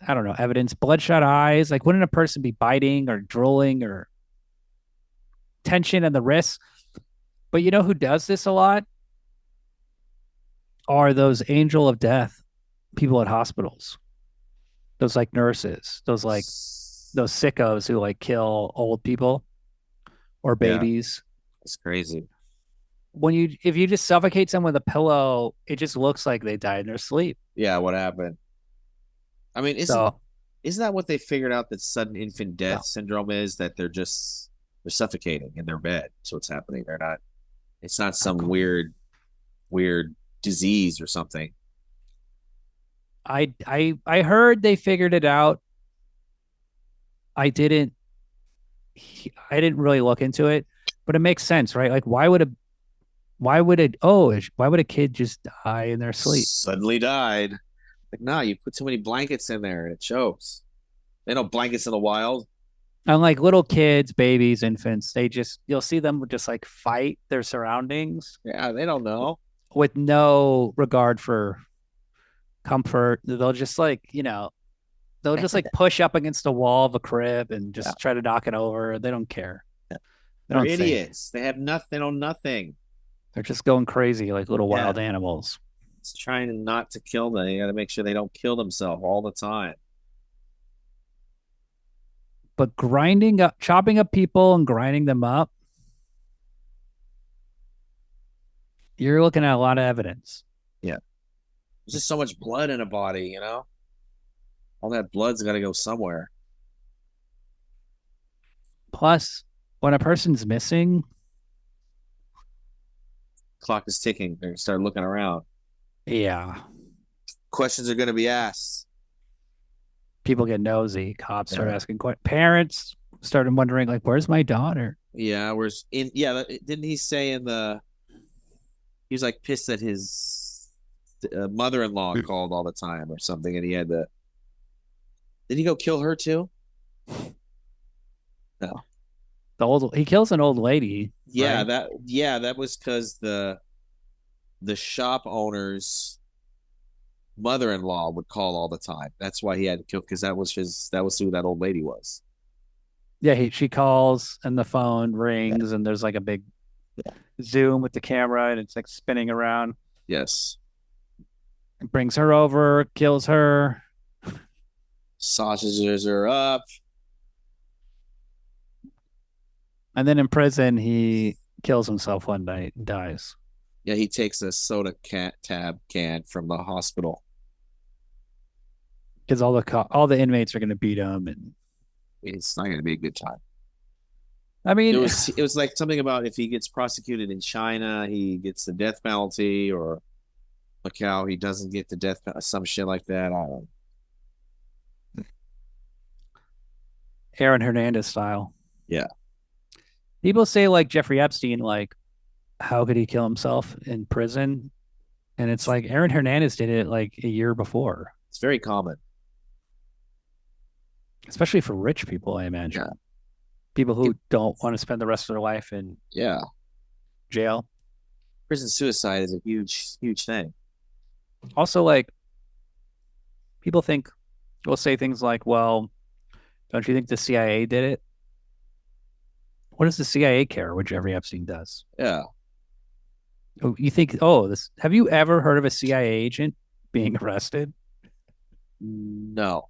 I don't know, evidence, bloodshot eyes. Like, wouldn't a person be biting or drooling or tension in the wrists? But you know who does this a lot? Are those angel of death people at hospitals. Those like nurses, those sickos who like kill old people or Yeah, babies. it's crazy. When you if you just suffocate someone with a pillow, it just looks like they died in their sleep. Yeah, what happened? I mean, So isn't that what they figured out that sudden infant death no, syndrome is? That they're suffocating in their bed. So what's happening? They're not. It's not some weird disease or something. I heard they figured it out. I didn't I didn't really look into it, but it makes sense, right? Like why would a kid just die in their sleep? Suddenly died. Like, nah, you put too many blankets in there and it shows. They know blankets in the wild. Unlike little kids, babies, infants, you'll see them just like fight their surroundings Yeah, they don't know. with no regard for comfort. They'll just like push up against the wall of a crib and Yeah, just try to knock it over. They don't care. They they're don't think. idiots. They have nothing. They know nothing. They're just going crazy like little Yeah, wild animals. it's trying not to kill them. You got to make sure they don't kill themselves all the time. But chopping up people and grinding them up, you're looking at a lot of evidence. Yeah, there's just so much blood in a body. All that blood's got to go somewhere. Plus, when a person's missing, Clock is ticking. They're gonna start looking around. yeah, Questions are going to be asked. people get nosy. Cops start Yeah. asking questions. Parents started wondering, like, where's my daughter? Yeah, where's in? Yeah, didn't he say in the? He was like pissed that his mother-in-law called all the time or something, and he had to. Did he go kill her too? No. He kills an old lady, Yeah, right? that was because the shop owner's mother-in-law would call all the time. That's why he had to kill because that was who that old lady was. Yeah, she calls and the phone rings and there's like a big zoom with the camera and it's like spinning around. Yes. It brings her over, kills her. Sausages are up. And then in prison, he kills himself one night and dies. Yeah, he takes a soda tab can from the hospital. Because all the inmates are going to beat him. And It's not going to be a good time. I mean, It was like something about if he gets prosecuted in China, he gets the death penalty, or Macau, he doesn't get the death penalty, some shit like that. I don't know. Aaron Hernandez style. Yeah. People say like Jeffrey Epstein, like how could he kill himself in prison? And it's like Aaron Hernandez did it like a year before, It's very common. especially for rich people, I Yeah. imagine. People It, who don't want to spend the rest of their life in yeah. jail. Prison suicide is a huge thing. Also, like people think, will say things like, well, don't you think the CIA did it? What does the CIA care what Jeffrey Epstein does? Yeah. Oh, you think, oh, this, have you ever heard of a CIA agent being arrested? No.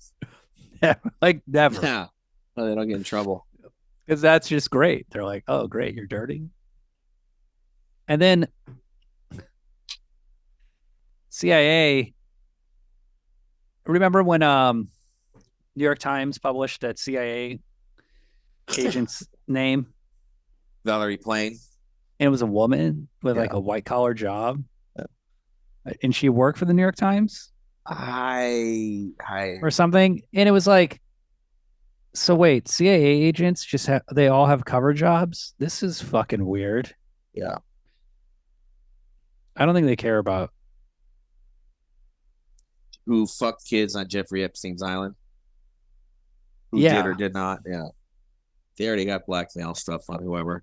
Like, never. Yeah. No, they don't get in trouble. Because that's just great. They're like, oh, great, you're dirty. And then CIA, remember when New York Times published that CIA agent's name? Valerie Plame. And it was a woman with like Yeah. a white collar job. And she worked for the New York Times I or something. And it was like, so wait, CIA agents just have, they all have cover jobs? This is fucking weird. yeah. I don't think they care about. Who fucked kids on Jeffrey Epstein's island? Who did or Yeah, did not? Yeah. They already got blackmail stuff on whoever.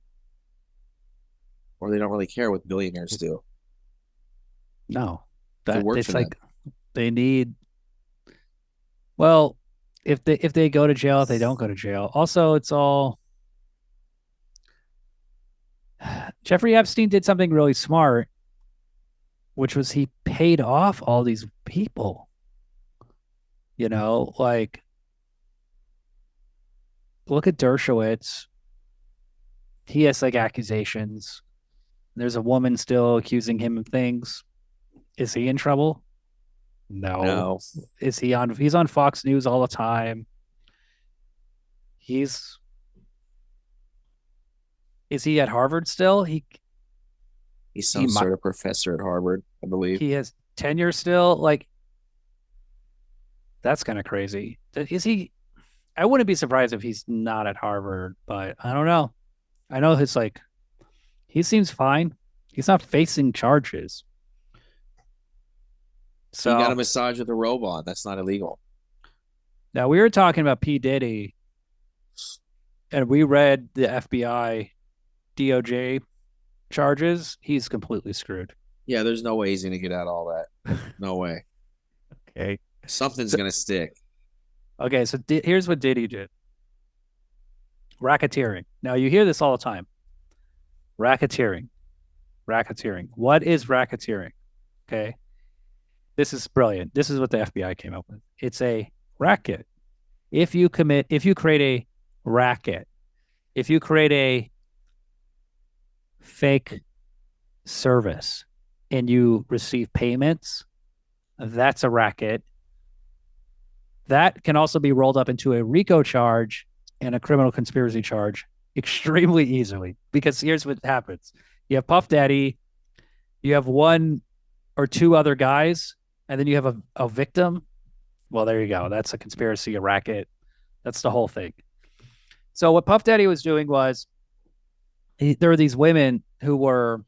Or they don't really care what billionaires do. no. If it That worked for it's them. like they need, well, if they go to jail, if they don't go to jail. Also, it's all Jeffrey Epstein did something really smart, which was he paid off all these people. Like look at Dershowitz. He has like accusations. There's a woman still accusing him of things. Is he in trouble? No. No. Is he on? He's on Fox News all the time. He's is he at Harvard still? He's He some might sort of professor at Harvard, I believe. he has tenure still. Like that's kind of crazy. Is he? I wouldn't be surprised if he's not at Harvard, but I don't know. I know his like he seems fine. He's not facing charges. He got a So massage with a robot. That's not illegal. now we were talking about P. Diddy, and we read the FBI DOJ charges. He's completely screwed. Yeah, there's no way he's gonna get out all that. No way. Okay. Something's So, gonna stick. okay. So here's what Diddy did: racketeering. Now you hear this all the time. Racketeering, racketeering. What is racketeering? Okay. This is brilliant. This is what the FBI came up with. It's a racket. If you create a racket, if you create a fake service and you receive payments, that's a racket. That can also be rolled up into a RICO charge and a criminal conspiracy charge extremely easily because here's what happens. You have Puff Daddy, you have one or two other guys, and then you have a victim. Well, there you go. That's a conspiracy, a racket. That's the whole thing. So what Puff Daddy was doing was there were these women who were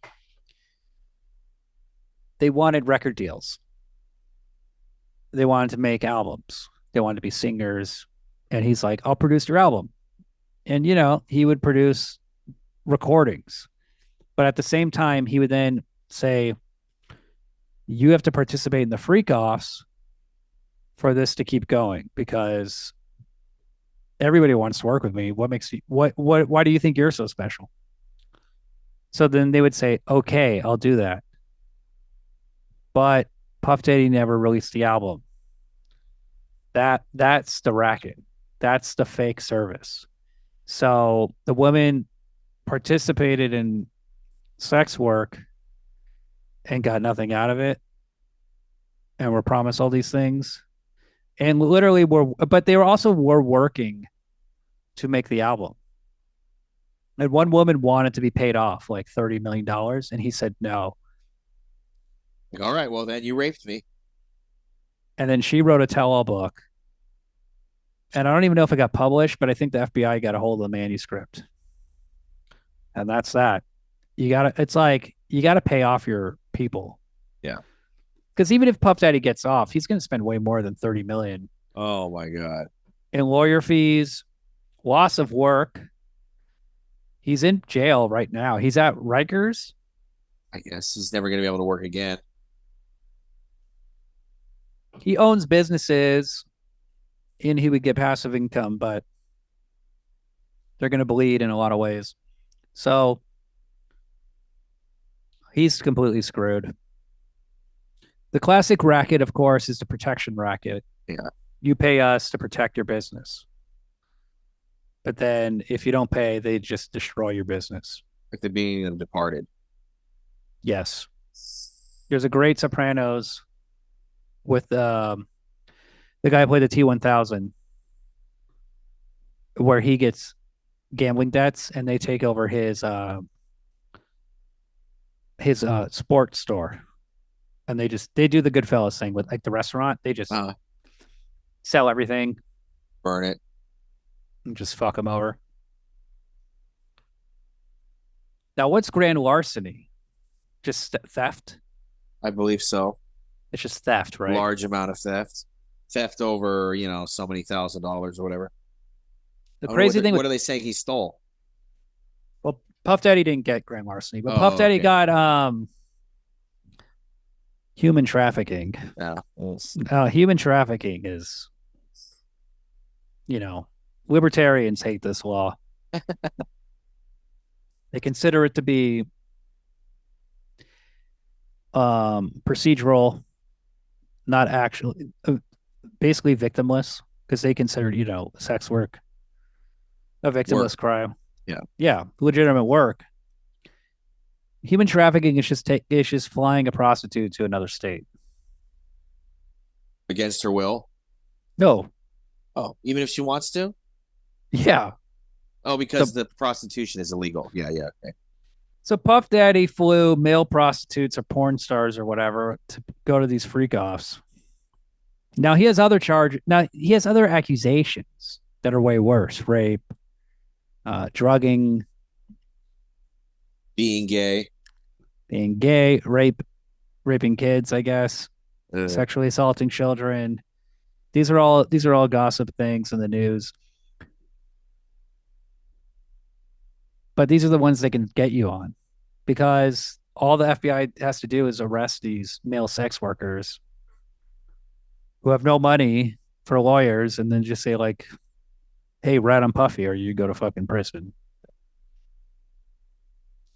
they wanted record deals. They wanted to make albums. They wanted to be singers. And he's like, I'll produce your album. And, he would produce recordings. But at the same time, he would then say, you have to participate in the freak offs for this to keep going because everybody wants to work with me. What makes you, why do you think you're so special? So then they would say, okay, I'll do that. But Puff Daddy never released the album. That's the racket. That's the fake service. So the woman participated in sex work and got nothing out of it and were promised all these things and literally but they were working to make the album. And one woman wanted to be paid off like $30 million and he said no. Like, all right, well then you raped me. And then she wrote a tell-all book. And I don't even know if it got published, but I think the FBI got a hold of the manuscript. And that's that. it's like you gotta pay off your people. Yeah. Because even if Puff Daddy gets off, he's gonna spend way more than 30 million Oh my God. in lawyer fees, loss of work. He's in jail right now. He's at Rikers. I guess he's never gonna be able to work again. He owns businesses and he would get passive income, but they're gonna bleed in a lot of ways. So he's completely screwed. The classic racket, of course, is the protection racket. Yeah. You pay us to protect your business. But then if you don't pay, they just destroy your business. Like the being of Departed. Yes. There's a great Sopranos with the guy who played the T-1000 where he gets gambling debts and they take over his sports store. And they do the Goodfellas thing with like the restaurant. They just sell everything Burn it. and just fuck them over. Now, what's grand larceny? Just theft? I believe so. It's just theft, right? Large amount of theft. Theft over, so many $1,000s or whatever. The crazy thing what are they saying he stole? Well, Puff Daddy didn't get grand larceny, but Puff Daddy got human trafficking. Yeah. Human trafficking is, libertarians hate this law. They consider it to be procedural, not actually, basically victimless, because they consider, sex work a victimless crime. Yeah. Yeah, legitimate work. Human trafficking is just flying a prostitute to another state. Against her will? No. Oh, even if she wants to? Yeah. Oh, because the prostitution is illegal. Yeah, okay. So Puff Daddy flew male prostitutes or porn stars or whatever to go to these freak offs. Now he has other accusations that are way worse: rape, drugging, being gay, raping kids, I guess, sexually assaulting children. These are all gossip things in the news. But these are the ones they can get you on, because all the FBI has to do is arrest these male sex workers who have no money for lawyers, and then just say like, "Hey, rat on Puffy, or you go to fucking prison."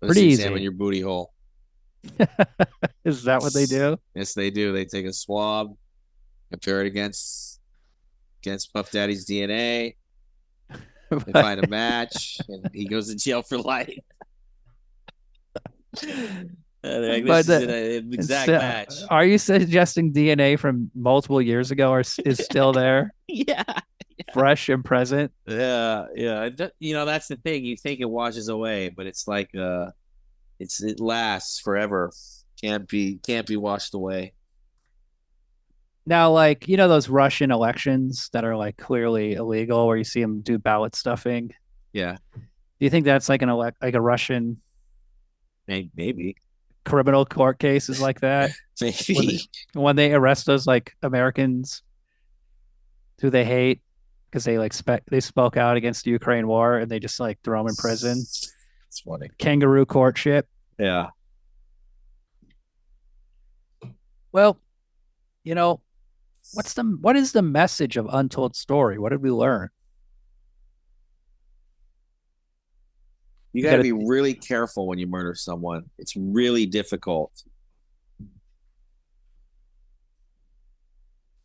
Let's Pretty examine easy. your booty hole. Is that what they do? Yes, they do. They take a swab, compare it against Puff Daddy's DNA. They find a match, and he goes to jail for life. Like, this is an exact match. Are you suggesting DNA from multiple years ago is still there? Yeah. Fresh and present? Yeah. That's the thing. You think it washes away, but it's like it lasts forever. Can't be washed away. Now, like, those Russian elections that are like clearly illegal, where you see them do ballot stuffing. Yeah. Do you think that's like a Russian maybe criminal court cases like that? Maybe when they arrest those like Americans who they hate because they they spoke out against the Ukraine war, and they just like throw them in prison. It's funny. Kangaroo courtship. Yeah. Well, what is the message of Untold Story? What did we learn? You got to be really careful when you murder someone. It's really difficult.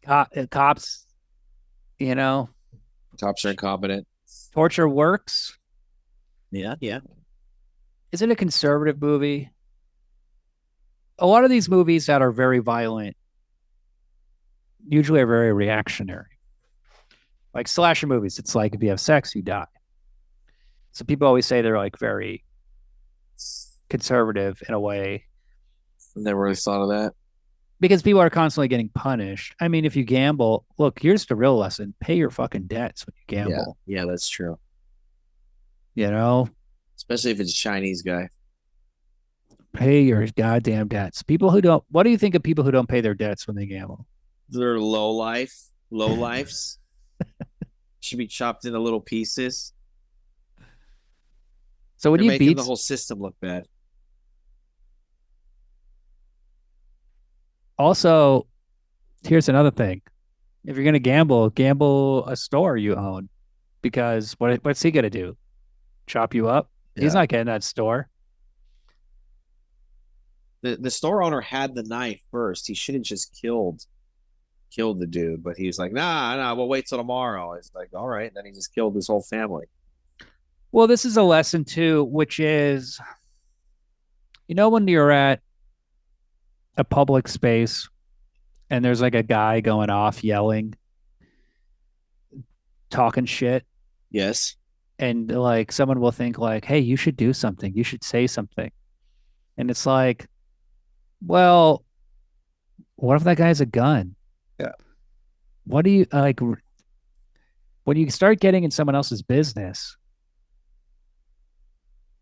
Cops, Cops are incompetent. Torture works. Yeah. Is it a conservative movie? A lot of these movies that are very violent usually are very reactionary. Like slasher movies, it's like if you have sex, you die. So people always say they're like very conservative in a way. Never really thought of that. Because people are constantly getting punished. I mean, if you gamble, look, here's the real lesson: pay your fucking debts when you gamble. Yeah, that's true. Especially if it's a Chinese guy. Pay your goddamn debts. People who don't. What do you think of people who don't pay their debts when they gamble? They're low lifes should be chopped into little pieces. So when They're you making the beat, whole system look bad. also, here's another thing. If you're gonna gamble, gamble a store you own because what's he gonna do? Chop you up? He's Yeah. not getting that store. The store owner had the knife first. He should have just killed the dude, but he was like, nah, we'll wait till tomorrow. It's like, all right. And then he just killed his whole family. Well, this is a lesson too, which is, when you're at a public space and there's like a guy going off yelling, talking shit, Yes. and like someone will think like, "Hey, you should do something. You should say something." And it's like, well, what if that guy has a gun? Yeah. What do you like when you start getting in someone else's business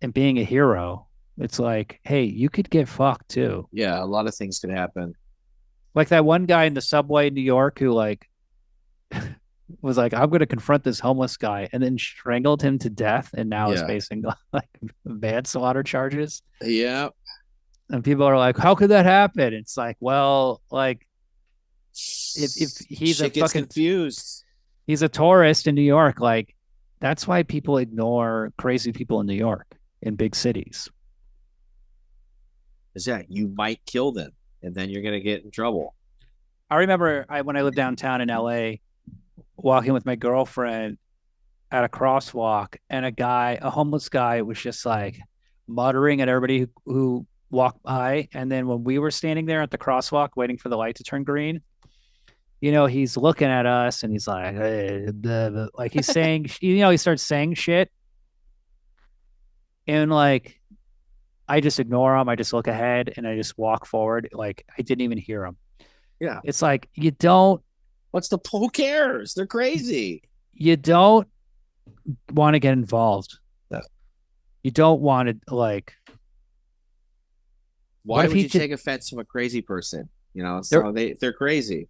and being a hero? It's like, hey, you could get fucked too. Yeah. A lot of things could happen. Like that one guy in the subway in New York who like was like, I'm going to confront this homeless guy, and then strangled him to death, and now is Yeah. facing like manslaughter charges. Yeah. And people are like, how could that happen? It's like, well, like if he's a Shit gets fucking confused. he's a tourist in New York, like that's why people ignore crazy people in New York in big cities. Is that you might kill them and then you're going to get in trouble. I remember when I lived downtown in LA, walking with my girlfriend at a crosswalk, and a homeless guy, was just like muttering at everybody who walked by. And then when we were standing there at the crosswalk waiting for the light to turn green, he's looking at us and he's like, hey, blah, blah. Like he's saying, he starts saying shit. And like, I just ignore him. I just look ahead and I just walk forward. Like I didn't even hear him. Yeah. It's like, Who cares? They're crazy. you don't want to get involved. Yeah. You don't want to like, Why would you take offense from a crazy person? So they're crazy.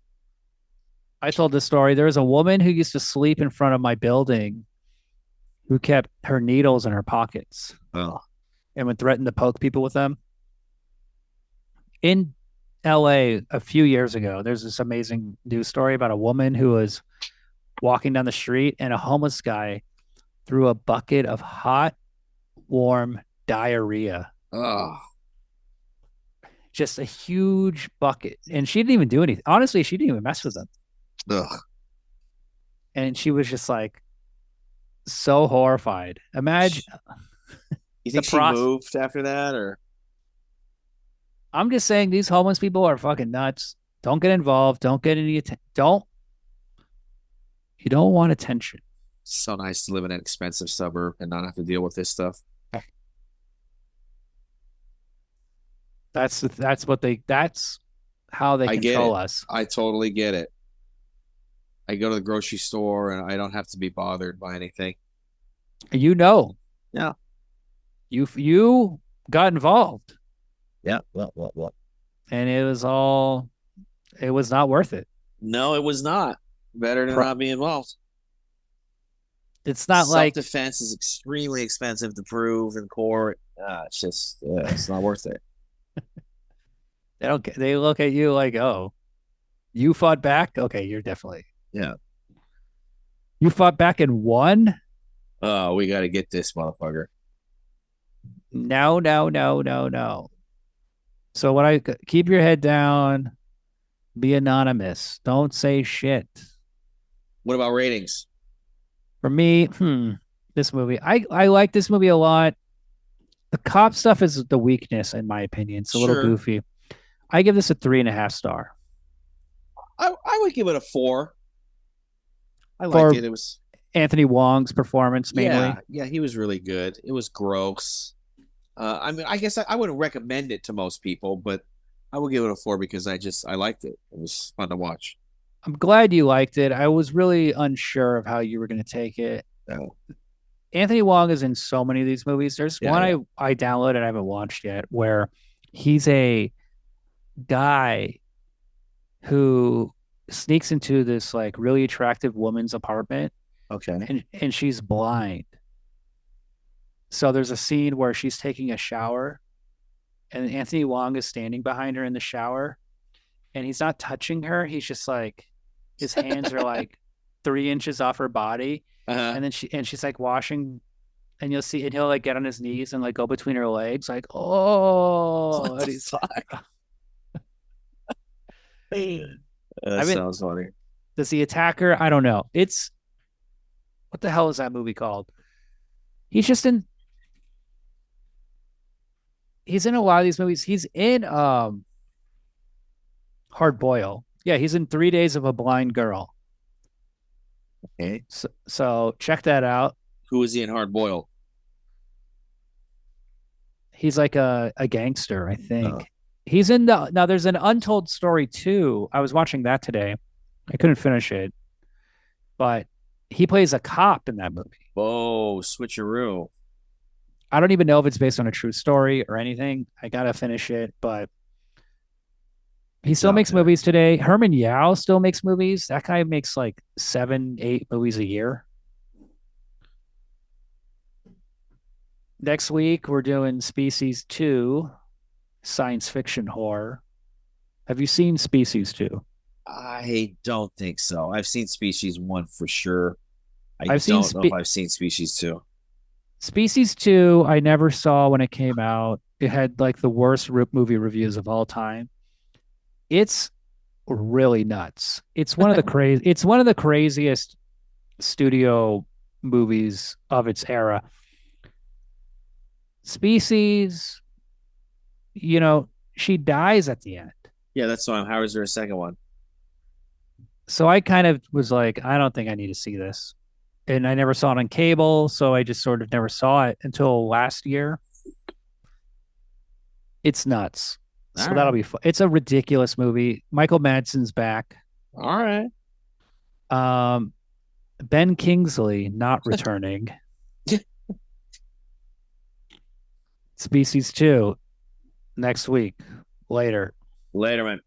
I told this story. There was a woman who used to sleep in front of my building who kept her needles in her pockets Oh. and would threaten to poke people with them. In LA a few years ago, there's this amazing news story about a woman who was walking down the street and a homeless guy threw a bucket of hot, warm diarrhea. Oh. Just a huge bucket. And she didn't even do anything. Honestly, she didn't even mess with them. Ugh. And she was just like so horrified. Imagine. You think she moved after that, or? I'm just saying these homeless people are fucking nuts. Don't get involved. Don't get any attention. You don't want attention. So nice to live in an expensive suburb and not have to deal with this stuff. That's how they control us. I totally get it. I go to the grocery store and I don't have to be bothered by anything. Yeah. You got involved. Yeah. What? And it was not worth it. No, it was not. Better to not be involved. It's not like self-defense is extremely expensive to prove in court. It's just, it's not worth it. They look at you like, oh, you fought back? Okay, you're definitely. Yeah. You fought back and won? Oh, we got to get this motherfucker. No. So keep your head down, be anonymous. Don't say shit. What about ratings? For me, this movie, I like this movie a lot. The cop stuff is the weakness, in my opinion. It's a little goofy. I give this a 3.5 star. I would give it a 4. I liked it. It was Anthony Wong's performance mainly. Yeah, he was really good. It was gross. I mean, I guess I wouldn't recommend it to most people, but I would give it a 4 because I liked it. It was fun to watch. I'm glad you liked it. I was really unsure of how you were going to take it. No. Anthony Wong is in so many of these movies. There's one I downloaded and I haven't watched yet where He's a guy who sneaks into this like really attractive woman's apartment Okay. and she's blind. So there's a scene where she's taking a shower and Anthony Wong is standing behind her in the shower and he's not touching her. He's just like his hands are like 3 inches off her body. Uh-huh. And then she's like washing and you'll see and he'll like get on his knees and like go between her legs, like, oh, What and the he's fuck? I That mean, sounds funny. does the attacker? I don't know. It's what the hell is that movie called? He's just in he's in a lot of these movies. He's in Hard Boil. Yeah, he's in 3 Days of a Blind Girl. Okay. So check that out. Who is he in Hard Boil? He's like a gangster, I Oh. think. He's in the now there's an Untold Story too. I was watching that today. I couldn't finish it, but he plays a cop in that movie. Whoa, switcheroo. I don't even know if it's based on a true story or anything. I gotta finish it, but he It's still out makes there. movies today. Herman Yao still makes movies. That guy makes like 7, 8 movies a year. Next week we're doing Species 2, science fiction horror. Have you seen Species 2? I don't think so. I've seen Species 1 for sure. I I've seen don't know if I've seen Species 2. Species 2. I never saw when it came out. It had like the worst movie reviews of all time. It's really nuts. It's one of the craziest studio movies of its era. Species, you know, she dies at the end. Yeah, that's why. How is there a second one? So I kind of was like, I don't think I need to see this. And I never saw it on cable, so I just sort of never saw it until last year. It's nuts. All So that'll right. be fun. It's a ridiculous movie. Michael Madsen's back. All right. Um, Ben Kingsley not returning. Species 2 next week. Later. Later, man.